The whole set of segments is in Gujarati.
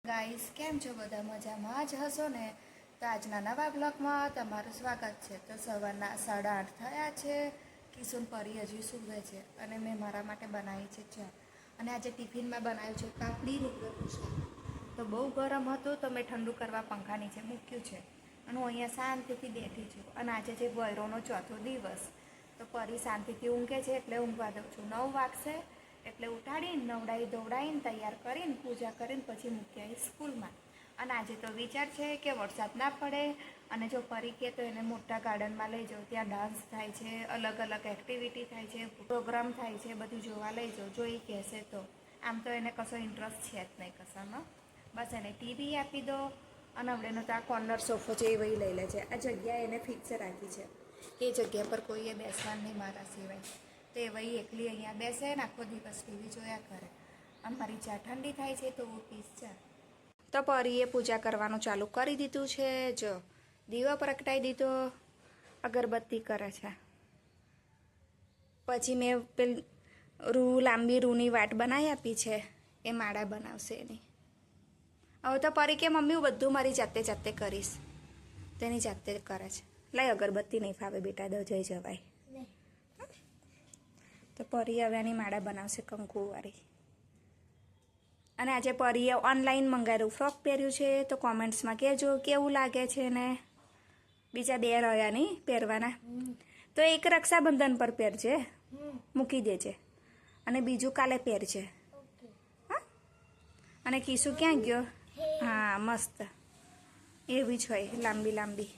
ગાઈસ કેમ છો બધા મજામાં જ હશો ને? તો આજના નવા બ્લોગમાં તમારું સ્વાગત છે. તો સવારના 8:30 થયા છે. કિશોર પરી હજી સૂવે છે અને મેં મારા માટે બનાવી છે ચા. અને આજે ટિફિનમાં બનાવ્યું છે કાકડી રીંગણનું શાક. તો બહુ ગરમ હતું તો મેં ઠંડુ કરવા પંખા નીચે મૂક્યું છે અને હું અહીંયા શાંતિથી બેઠી છું. અને આજે છે વયરોનો ચોથો દિવસ, તો પરી શાંતિથી ઊંઘે છે એટલે ઊંઘવા દઉં છું. 9 વાગશે એટલે ઉઠાડીને નવડાવી ધોવડાવીને તૈયાર કરીને પૂજા કરીને પછી મૂકી આવી સ્કૂલમાં. અને આજે તો વિચાર છે કે વરસાદ ના પડે અને જો પરી કે તો એને મોટા ગાર્ડનમાં લઈ જાઉં. ત્યાં ડાન્સ થાય છે, અલગ અલગ એક્ટિવિટી થાય છે, પ્રોગ્રામ થાય છે, બધું જોવા લઈ જાઉં જો એ કહેશે તો. આમ તો એને કશો ઇન્ટરેસ્ટ છે જ નહીં કશામાં. બસ એને ટીવી આપી દો અને હમણાંનો તો આ કોર્નર સોફો છે એ વહી લઈ લે છે. આ જગ્યા એને ફિક્સ રાખી છે, એ જગ્યા પર કોઈએ બેસવાનું નહીં મારા સિવાય. તો એ વહી એકલી અહીંયા બેસે ને આખો દિવસ ટીવી જોયા કરે. અમારી ચા ઠંડી થાય છે તો હું પીશ ચા. તો પરીએ પૂજા કરવાનું ચાલુ કરી દીધું છે. જો દીવો પ્રગટાવી દીધો, અગરબત્તી કરે છે. પછી મેં લાંબી રૂની વાટ બનાવી આપી છે, એ માળા બનાવશે એની. હવે તો પરી કે મમ્મી હું બધું મારી જાતે જાતે કરીશ, તેની જાતે કરે છે. લાઈ અગરબત્તી નહીં ફાવે બેટા, જઈ જવાય. તો પરી હવે એની માળા બનાવશે કંકુવાળી. અને આજે પરીએ ઓનલાઈન મંગાવેલું ફ્રોક પહેર્યું છે, તો કોમેન્ટ્સમાં કહેજો કેવું લાગે છે ને. બીજા 2 રહ્યા નહીં પહેરવાના, તો એક રક્ષાબંધન પર પહેરજે, મૂકી દેજે, અને બીજું કાલે પહેરજે. હા. અને કિશુ ક્યાં ગયો? હા મસ્ત એવી જ હોય, લાંબી લાંબી.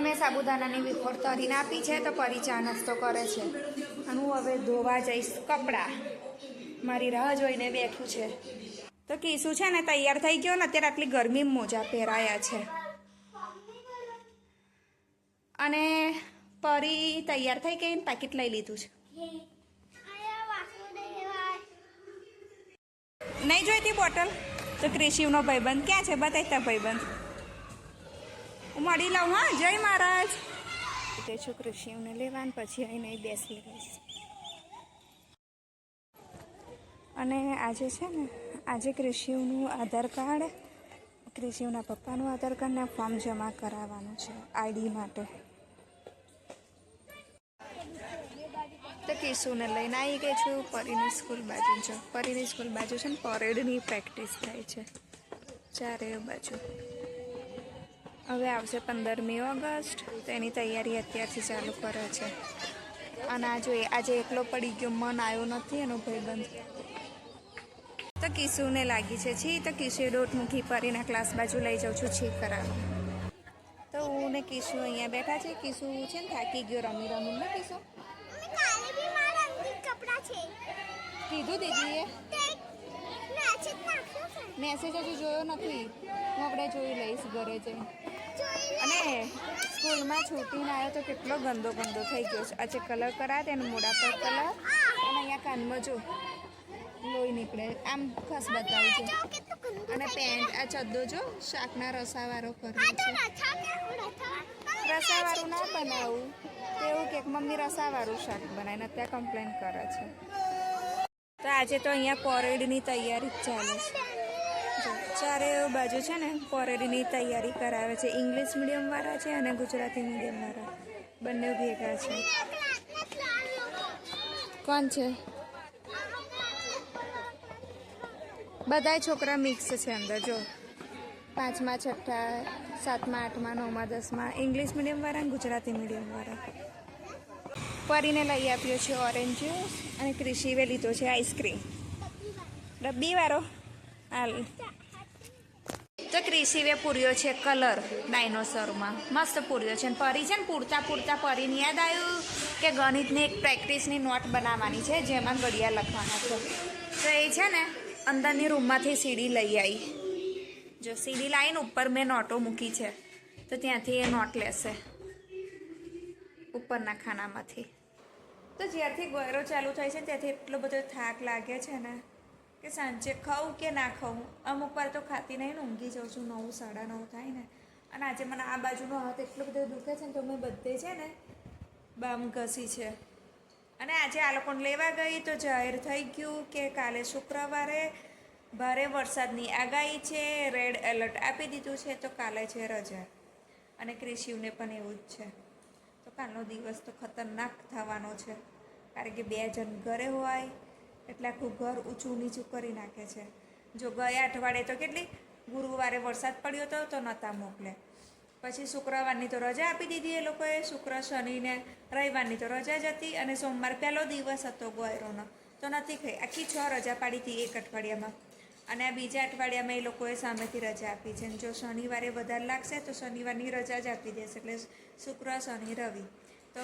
મેં સાબુદાનાની વેફર તરીને આપી છે તો પરી ચા નાસ્તો કરે છે. અને હું હવે ધોવા જઈશ કપડાં. મારી રાહ જોઈને બેઠું છે. તો કિશુ છે ને તૈયાર થઈ ગયો ને, અત્યારે આટલી ગરમીમાં મોજા પહેરાયા છે. અને પરી તૈયાર થઈ ગઈ ને પેકેટ લઈ લીધું છે. નહીં જોઈતી બોટલ? તો ક્રિશિવનો ભાઈબંધ ક્યાં છે? બતાવી તા ભાઈબંધ. હું મળી લઉં. હા, જય મહારાજ. તે છોકરો શિવને લેવાનું પછી આવીને બેસી લઈશ. અને આજે છે ને, આજે ક્રિશિવનું આધાર કાર્ડ, ક્રિશિવના પપ્પાનું આધાર કાર્ડને ફોર્મ જમા કરાવવાનું છે આઈડી માટે. તો કિશુને લઈને આવી ગઈ છું પરીની સ્કૂલ બાજુ. જો પરીની સ્કૂલ બાજુ છે ને પરેડની પ્રેક્ટિસ થાય છે ચારે બાજુ. હવે આવશે 15મી ઓગસ્ટ, તો એની તૈયારી અત્યારથી ચાલુ કરે છે. અને આજે એકલો પડી ગયો, મન આવ્યો નથી એનો ભાઈબંધ. તો કિશુને લાગી છે છી, તો કિશુએ દોટ મૂકી પરીના ક્લાસ બાજુ લઈ જાઉં છું છી કરાવવા. તો હું ને કિશુ અહીંયા બેઠા છે. કિશુ છે ને થાકી ગયો રમી રમી ને. કિશુ કીધું દીદીએ, મેસેજ હજુ જોયો નથી, હું આપણે જોઈ લઈશ ઘરે જઈને. અને સ્કૂલમાં છૂટીને આવ્યો તો કેટલો ગંદો થઈ ગયો છે. આજે કલર કરાવે તેનું મોઢા પર કલર, અને અહીંયા કાનમાં જો લોહી નીકળે. આમ ખાસ બતાવું છું. અને પેન્ટ આ ચદ્દો જો શાકના રસાવાળો કર્યો છે. રસાવાળું ના બનાવું તો એવું કે મમ્મી રસાવાળું શાક બનાવીને અત્યારે કમ્પ્લેન કરે છે. તો આજે તો અહીંયા પરેડની તૈયારી જ ચાલે છે. ચારે બાજુ છે ને પરેડની તૈયારી કરાવે છે. ઇંગ્લિશ મીડિયમવાળા છે અને ગુજરાતી મીડિયમવાળા બંને ભેગા છે. કોણ છે? બધા છોકરા મિક્સ છે અંદર. જો 5મા 6ઠા 7મા 8મા 9મા 10મા ઇંગ્લિશ મીડિયમવાળા અને ગુજરાતી મીડિયમવાળા. પરીને લઈ આપ્યો છે ઓરેન્જ જ્યુસ, અને ક્રિશિવે લીધો છે આઈસ્ક્રીમ ડબ્બીવાળો. હાલ. તો ક્રિશિવે પૂર્યો છે કલર ડાયનોસરમાં, મસ્ત પૂર્યો છે. પરી છે ને પૂરતા પરીને યાદ આવ્યું કે ગણિતની એક પ્રેક્ટિસની નોટ બનાવવાની છે જેમાં ઘડિયા લખવાના છે. તો એ છે ને અંદરની રૂમમાંથી સીડી લઈ આવી. જો સીડી લાવીને ઉપર મેં નોટો મૂકી છે, તો ત્યાંથી એ નોટ લેશે. ઉપરના ખાનામાંથી. તો જ્યારથી ગોયરો ચાલુ થાય છે ત્યાંથી એટલો બધો થાક લાગે છે ને કે સાંજે ખાઉં કે ના ખાઉં. અમુક વાર તો ખાતી નહીં ને ઊંઘી જાઉં છું, 9 સાડા 9 થાય ને. અને આજે મને આ બાજુનો હાથ એટલો બધો દુખે છે ને તો મેં બધે છે ને બામ ઘસી છે. અને આજે આ લોકોને લેવા ગઈ તો જાહેર થઈ ગયું કે કાલે શુક્રવારે ભારે વરસાદની આગાહી છે, રેડ એલર્ટ આપી દીધું છે, તો કાલે છે રજા. અને ક્રિશિવને પણ એવું જ છે. તો કાલનો દિવસ તો ખતરનાક થવાનો છે, કારણ કે 2 જણ ઘરે હોય એટલે આખું ઘર ઊંચું નીચું કરી નાખે છે. જો ગયા અઠવાડિયે તો કેટલી ગુરુવારે વરસાદ પડ્યો હતો તો નહોતા મોકલે. પછી શુક્રવારની તો રજા આપી દીધી એ લોકોએ, શુક્ર શનિને રવિવારની તો રજા જ હતી. અને સોમવાર પહેલો દિવસ હતો ગોયરોનો તો નથી ખાઈ. આખી 6 રજા પાડી હતી એક અઠવાડિયામાં. અને આ બીજા અઠવાડિયામાં એ લોકોએ સામેથી રજા આપી છે. જો શનિવારે વધારે લાગશે તો શનિવારની રજા જ આપી દેશે, એટલે શુક્ર શનિ રવિ તો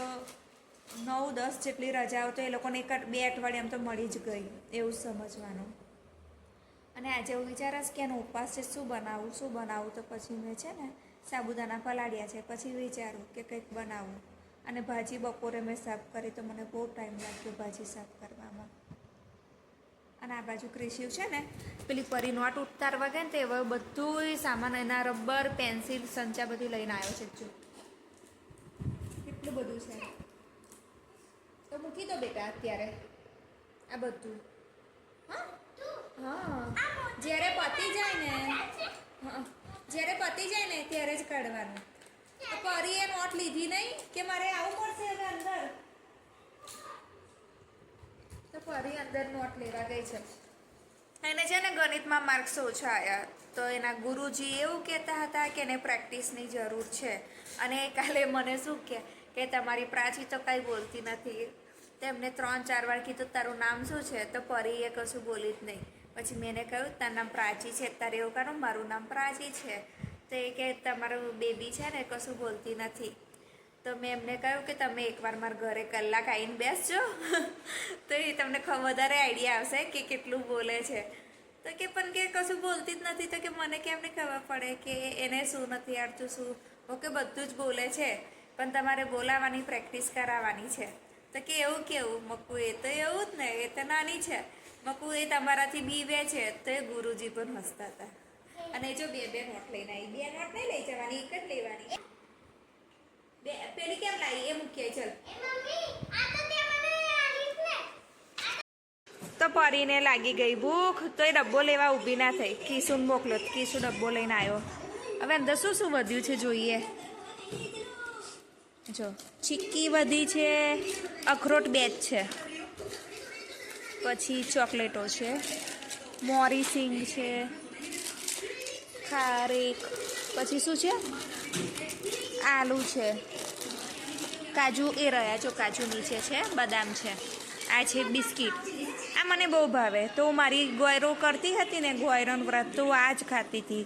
9-10 જેટલી રજાઓ તો એ લોકોને 2 અઠવાડિયામાં તો મળી જ ગઈ, એવું સમજવાનું. અને આજે એવું વિચારસ કે એનો ઉપવાસ છે, શું બનાવું. તો પછી મેં છે ને સાબુદાણા પલાળ્યા છે, પછી વિચારું કે કંઈક બનાવું. અને ભાજી બપોરે મેં સાફ કરી તો મને બહુ ટાઈમ લાગ્યો ભાજી સાફ કરવામાં. અને આ બાજુ ક્રિશિવ છે ને પેલી પરી નોટ ઉતારવા ગયા ને તો એવા બધું સામાન, એના રબર, પેન્સિલ, સંચા બધું લઈને આવ્યો છે. જો કેટલું બધું છે. તો મૂકી દો બેટા અત્યારે આ બધું. હા જ્યારે પતી જાય ને ત્યારે જ કાઢવાનું. તો પરીએ નોટ લીધી નહીં કે મારે આવવું પડશે હવે અંદર. તો પરી અંદર નોટ લેવા ગઈ છે. એને છે ને ગણિતમાં માર્ક્સ ઓછા આવ્યા તો એના ગુરુજી એવું કહેતા હતા કે એને પ્રેક્ટિસની જરૂર છે. અને કાલે મને શું કે તમારી પ્રાચી તો કંઈ બોલતી નથી. તેમને 3-4 વાર કીધું તારું નામ શું છે, તો પરીએ કશું બોલી જ નહીં. પછી મેં એને કહ્યું તારું નામ પ્રાચી છે, તારે એવું કહ્યું મારું નામ પ્રાચી છે. તો એ કે તમારું બેબી છે ને કશું બોલતી નથી. તો મેં એમને કહ્યું કે તમે એકવાર મારા ઘરે કલાક આવીને બેસજો તો એ તમને વધારે આઈડિયા આવશે કે કેટલું બોલે છે. તો કે પણ કે કશું બોલતી જ નથી. તો કે મને કેમને ખબર પડે કે એને શું નથી આવડતું, શું. ઓકે બધું જ બોલે છે પણ તમારે બોલાવવાની પ્રેક્ટિસ કરાવવાની છે. તો કે એવું કેવું? મકું એ તો એવું જ ને, એ તો નાની છે. મકું એ તમારાથી બીવે છે. તો એ ગુરુજી પણ હસતા હતા. અને જો 2 નોટ લઈને આવી. 2 નોટ નહીં લઈ જવાની, એક જ લેવાની. પેલી કેમ લાવી એ મૂકીએ. ચલ તો પરીને લાગી ગઈ ભૂખ તો એ ડબ્બો લેવા ઊભી ના થઈ. કિશુને મોકલો, કિશુ ડબ્બો લઈને આવ્યો. હવે અંદર શું શું વધ્યું છે જોઈએ. જો ચીક્કી વધી છે, અખરોટ 2 જ છે, પછી ચોકલેટો છે, મોરી સિંગ છે, ખારેક, પછી શું છે, આલુ છે, કાજુ એ રહ્યા. જો કાજુ નીચે છે, બદામ છે, આ છે બિસ્કિટ. આ મને બહુ ભાવે. તો મારી ગોયરો કરતી હતી ને, ગોયરોનું વ્રત, તો આ જ ખાતી હતી.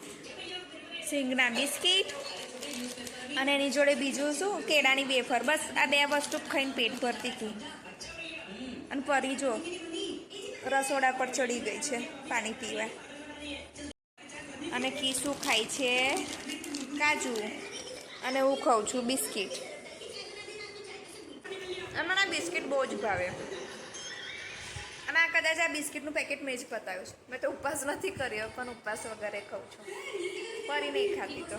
સિંગના બિસ્કિટ અને એની જોડે બીજું શું, કેળાની વેફર. બસ આ 2 વસ્તુ ખાઈને પેટ ભરતી હતી. અને પરી જો રસોડા પર ચડી ગઈ છે પાણી પીવા. અને કિશુ ખાય છે કાજુ અને હું ખાઉં છું બિસ્કિટ. અને મને બિસ્કિટ બહુ જ ભાવે. અને આ કદાચ આ બિસ્કિટનું પેકેટ મેં જ પતાવ્યું છે. મેં તો ઉપવાસ નથી કર્યો પણ ઉપવાસ વગરે ખાઉં છું. પરી નહીં ખાતી તો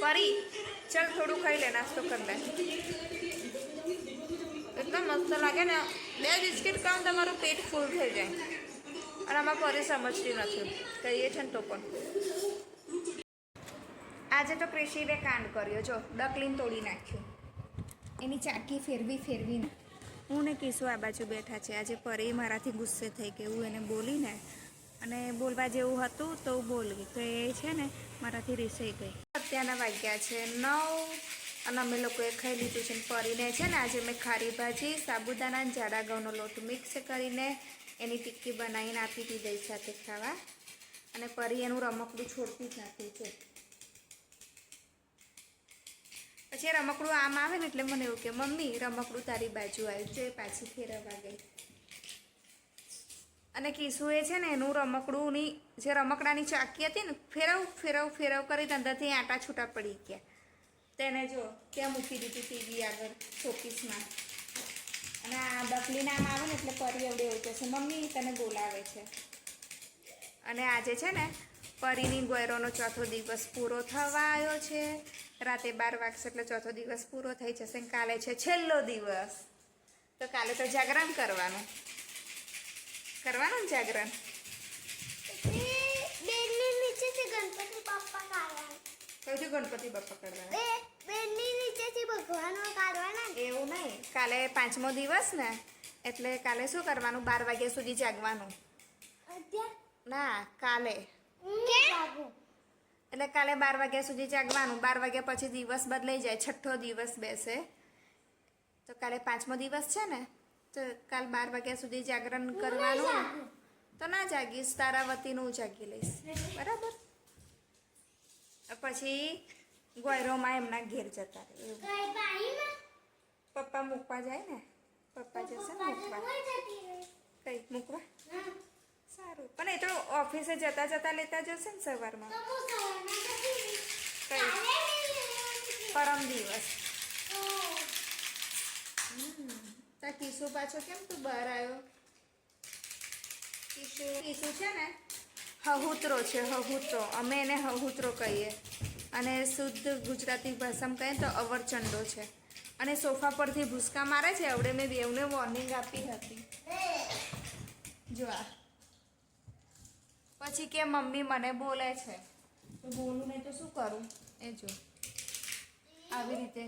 પરી ચાલ થોડું ખાઈ લે, નાસ્તો કરી લે. એટલો મસ્ત લાગે ને. 2 બિસ્કિટ ખાવ તમારું પેટ ફૂલ થઈ જાય. અને આમાં પરી સમજતી નથી, કહીએ છે ને તો પણ. આજે તો ક્રિશિવે કાંડ કર્યો. જો ડકલીને તોડી નાખ્યું. એની ચાકી ફેરવીને. હું ને કિશુ આ બાજુ બેઠા છે. આજે પરી મારાથી ગુસ્સે થઈ ગઈ. હું એને બોલીને અને બોલવા જેવું હતું તો બોલી તો એ છે ને મારાથી રીસાઈ ગઈ. અત્યારના વાગ્યા છે 9 અને અમે લોકોએ ખાઈ લીધું છે. પરીને છે ને આજે મેં ખારી ભાજી, સાબુદાણા અને જાડા ઘઉંનો લોટ મિક્સ કરીને એની ટિક્કી બનાવીને આપી હતી દહીં સાથે ખાવા. અને પરી એનું રમકડું છોડતી જ નથી છે. પછી રમકડું આમ આવે ને એટલે મને એવું કે મમ્મી રમકડું તારી બાજુ આવ્યું છે, પાછી ફેરવવા ગઈ. અને કિશુએ છે ને એનું રમકડુંની જે રમકડાની ચાકી હતી ને ફેરવ કરીને અંદરથી આટા છૂટા પડી ગયા. તેને જો ત્યાં મૂકી દીધી ટીવી આગળ શોપીસમાં. અને આ ડકલી નામ આવે ને એટલે પરી એવડે એવું કહેશે મમ્મી તને બોલાવે છે. અને આજે છે ને પરીની ગોયરોનો ચોથો દિવસ પૂરો થવા આવ્યો છે. રાતે 12 વાગશે એટલે ચોથો દિવસ પૂરો થઈ જશે. કાલે છે છેલ્લો દિવસ, તો કાલે તો જાગરણ કરવાનું ને જાગરણ. કયું છે ગણપતિ બાપ્પા કાઢવાના? એવું નહીં, કાલે 5મો દિવસ ને એટલે કાલે શું કરવાનું, 12 વાગ્યા સુધી જાગવાનું. ના કાલે એટલે કાલે 12 વાગ્યા સુધી જાગવાનું. 12 વાગ્યા પછી દિવસ બદલાઈ જાય, છઠ્ઠો દિવસ બેસે. તો કાલે 5મો દિવસ છે ને, તો કાલ 12 વાગ્યા સુધી જાગરણ કરવાનું. તો ના જાગીશ, તારા વતીનું જાગી લઈશ, બરાબર. પછી ગોયરોમાં એમના ઘેર જતા રહે. પપ્પા મૂકવા જાય ને, પપ્પા જશે ને મૂકવા. કઈ મૂકવા? સારું, પણ એ તો ઓફિસે જતા જતા લેતા જશે ને સવારમાં. કઈ પરમ દિવસ. તા કિશુ પાછો કેમ તું બહાર આવ્યો? કિશુ છે ને હહુત્રો છે, હહુત્રો. અમે એને હહુત્રો કહીએ અને શુદ્ધ ગુજરાતી ભાષામાં કહીએ તો અવરચંડો છે. અને સોફા પરથી ભૂસકા મારે છે. આવડે મેં બેવને વોર્નિંગ આપી હતી. જો આ પછી કે મમ્મી મને બોલે છે, તો બોલું નહીં તો શું કરું? એ જો આવી રીતે.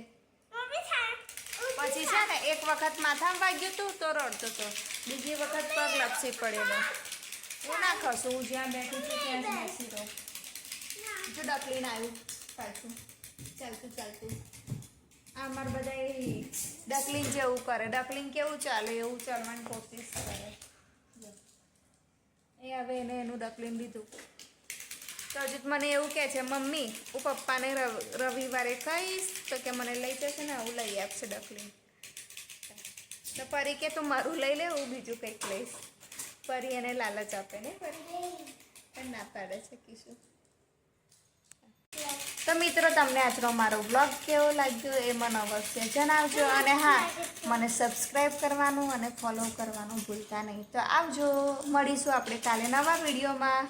પછી છે ને એક વખત માથામાં વાગ્યું હતું તો રડતો હતો, બીજી વખત પગ લપસી પડેલો. હું ના ખસું, હું જ્યાં બેઠું છું ત્યાં જ બેસી રહું. જો ડકલીને આવ્યું પાછું ચાલતું. આ મારે બધા ડકલીન જેવું કરે. ડકલીન કેવું ચાલે એવું ચાલવાની કોશિશ કરે. એ હવે એને એનું ડકલીન લીધું તો હજુ મને એવું કહે છે મમ્મી હું પપ્પાને રવિવારે કહીશ તો કે મને લઈ જશે ને હું લઈ આપશે ડકલીન. તો પરી કે તું મારું લઈ લે, હું બીજું કંઈક લઈશ. પરી એને લાલચ આપે ને, પરી પણ ના પાડે છે કીશું. તો મિત્રો તમને આજનો મારો બ્લોગ કેવો લાગ્યો એ મને અવશ્ય જણાવજો. અને હા, મને સબસ્ક્રાઈબ કરવાનું અને ફોલો કરવાનું ભૂલતા નહીં. તો આવજો, મળીશું આપણે કાલે નવા વિડીયોમાં.